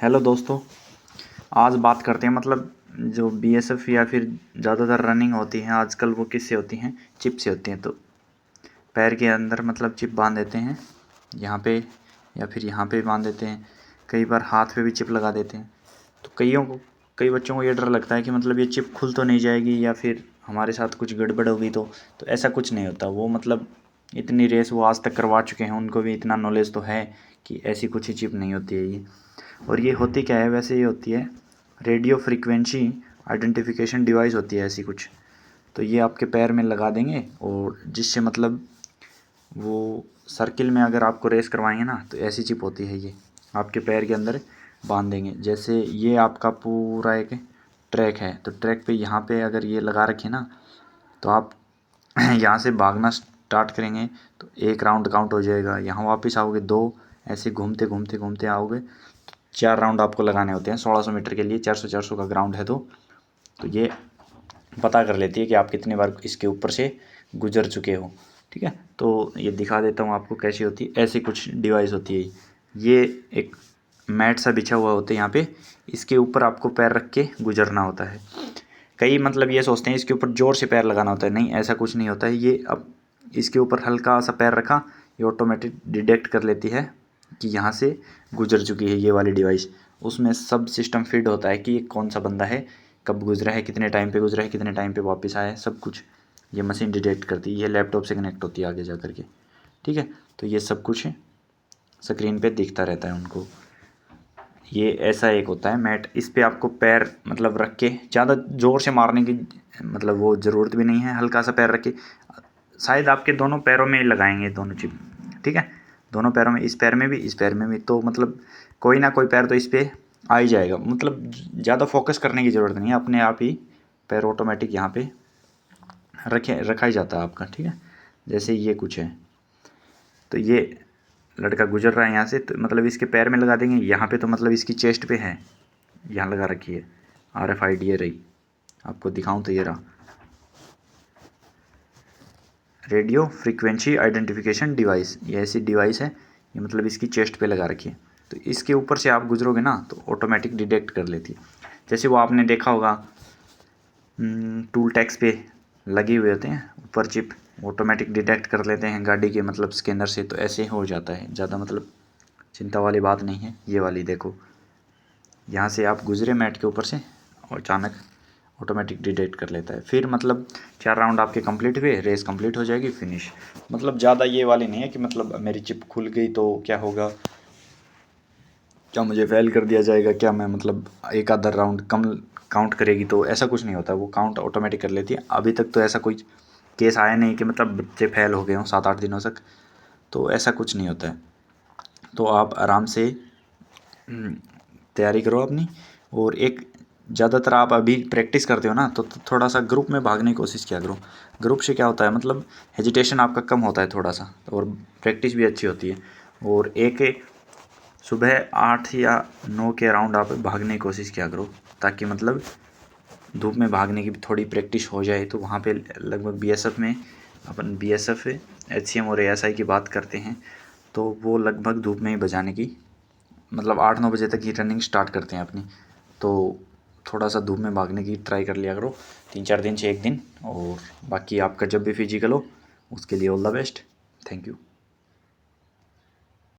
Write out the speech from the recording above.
Hello दोस्तों, आज बात करते हैं मतलब जो बीएसएफ या फिर ज़्यादातर रनिंग होती हैं आजकल वो किससे होती हैं, चिप से होती हैं। तो पैर के अंदर मतलब चिप बांध देते हैं यहाँ पे या फिर यहाँ पे बांध देते हैं, कई बार हाथ पे भी चिप लगा देते हैं। तो कई बच्चों को ये डर लगता है कि मतलब ये चिप खुल तो नहीं जाएगी या फिर हमारे साथ कुछ गड़बड़ होगी। तो ऐसा कुछ नहीं होता। वो मतलब इतनी रेस वो आज तक करवा चुके हैं, उनको भी इतना नॉलेज तो है कि ऐसी कुछ ही चिप नहीं होती है ये। और ये होती क्या है, वैसे ये होती है रेडियो फ्रीक्वेंसी आइडेंटिफिकेशन डिवाइस होती है ऐसी कुछ। तो ये आपके पैर में लगा देंगे और जिससे मतलब वो सर्किल में अगर आपको रेस करवाएंगे ना, तो ऐसी चिप होती है ये आपके पैर के अंदर बांध देंगे। जैसे ये आपका पूरा एक ट्रैक है, तो ट्रैक पे यहाँ पे अगर ये लगा रखे ना, तो आप यहाँ से भागना स्टार्ट करेंगे तो एक राउंड काउंट हो जाएगा, यहाँ वापस आओगे दो, ऐसे घूमते घूमते घूमते आओगे। 4 राउंड आपको लगाने होते हैं 1600 मीटर के लिए, 400 का ग्राउंड है। तो ये पता कर लेती है कि आप कितने बार इसके ऊपर से गुजर चुके हो। ठीक है, तो ये दिखा देता हूँ आपको कैसी होती है। ऐसी कुछ डिवाइस होती है। ये एक मैट सा बिछा हुआ होता है यहाँ पे, इसके ऊपर आपको पैर रख के गुजरना होता है। कई मतलब ये सोचते हैं इसके ऊपर ज़ोर से पैर लगाना होता है, नहीं ऐसा कुछ नहीं होता है। ये अब इसके ऊपर हल्का सा पैर रखा, ये ऑटोमेटिक डिटेक्ट कर लेती है कि यहाँ से गुजर चुकी है ये वाली डिवाइस। उसमें सब सिस्टम फिट होता है कि ये कौन सा बंदा है, कब गुजरा है, कितने टाइम पे गुजरा है, कितने टाइम पे वापस आया है, सब कुछ ये मशीन डिटेक्ट करती है। ये लैपटॉप से कनेक्ट होती है आगे जा कर के। ठीक है, तो ये सब कुछ स्क्रीन पे दिखता रहता है उनको। ये ऐसा एक होता है मैट, इस पे आपको पैर मतलब रख के ज़्यादा ज़ोर से मारने की मतलब वो ज़रूरत भी नहीं है। हल्का सा पैर रख के, शायद आपके दोनों पैरों में लगाएंगे दोनों चिप। ठीक है, दोनों पैरों में, इस पैर में भी इस पैर में भी, तो मतलब कोई ना कोई पैर तो इस पर आ ही जाएगा। मतलब ज़्यादा फोकस करने की ज़रूरत नहीं है, अपने आप ही पैर ऑटोमेटिक यहाँ पे रखा ही जाता है आपका। ठीक है, जैसे ये कुछ है, तो ये लड़का गुजर रहा है यहाँ से, तो मतलब इसके पैर में लगा देंगे यहाँ पे, तो मतलब इसकी चेस्ट पे है, यहाँ लगा रखी है RFID। ये रही, आपको दिखाऊं तो ये रहा रेडियो फ्रीक्वेंसी आइडेंटिफिकेशन डिवाइस। ये ऐसी डिवाइस है, ये मतलब इसकी चेस्ट पे लगा रखी है। तो इसके ऊपर से आप गुजरोगे ना, तो ऑटोमेटिक डिटेक्ट कर लेती है। जैसे वो आपने देखा होगा टूल टैक्स पे लगे हुए होते हैं ऊपर चिप, ऑटोमेटिक डिटेक्ट कर लेते हैं गाड़ी के मतलब स्कैनर से। तो ऐसे हो जाता है, ज़्यादा मतलब चिंता वाली बात नहीं है। ये वाली देखो, यहाँ से आप गुजरे मैट के ऊपर से और अचानक ऑटोमेटिक डिटेक्ट कर लेता है। फिर मतलब 4 राउंड आपके कंप्लीट हुए, रेस कंप्लीट हो जाएगी, फिनिश। मतलब ज़्यादा ये वाली नहीं है कि मतलब मेरी चिप खुल गई तो क्या होगा, क्या मुझे फेल कर दिया जाएगा, क्या मैं मतलब एक आधा राउंड कम काउंट करेगी। तो ऐसा कुछ नहीं होता, वो काउंट ऑटोमेटिक कर लेती है। अभी तक तो ऐसा कोई केस आया नहीं कि मतलब बच्चे फेल हो गए हों 7-8 दिनों तक, तो ऐसा कुछ नहीं होता है। तो आप आराम से तैयारी करो अपनी। और एक ज़्यादातर आप अभी प्रैक्टिस करते हो ना, तो थोड़ा सा ग्रुप में भागने की कोशिश किया करो। ग्रुप से क्या होता है, मतलब हेजिटेशन आपका कम होता है थोड़ा सा, और प्रैक्टिस भी अच्छी होती है। और एक सुबह 8 या 9 के अराउंड आप भागने की कोशिश किया करो, ताकि मतलब धूप में भागने की भी थोड़ी प्रैक्टिस हो जाए। तो वहाँ पे लगभग BSF में अपन BSF HCM और ASI की बात करते हैं, तो वो लगभग धूप में ही बजाने की मतलब 8-9 बजे तक ही रनिंग स्टार्ट करते हैं अपनी। तो थोड़ा सा धूप में भागने की ट्राई कर लिया करो 3-4 दिन से 1 दिन। और बाकी आपका जब भी फिजिकल हो उसके लिए all the best. Thank you.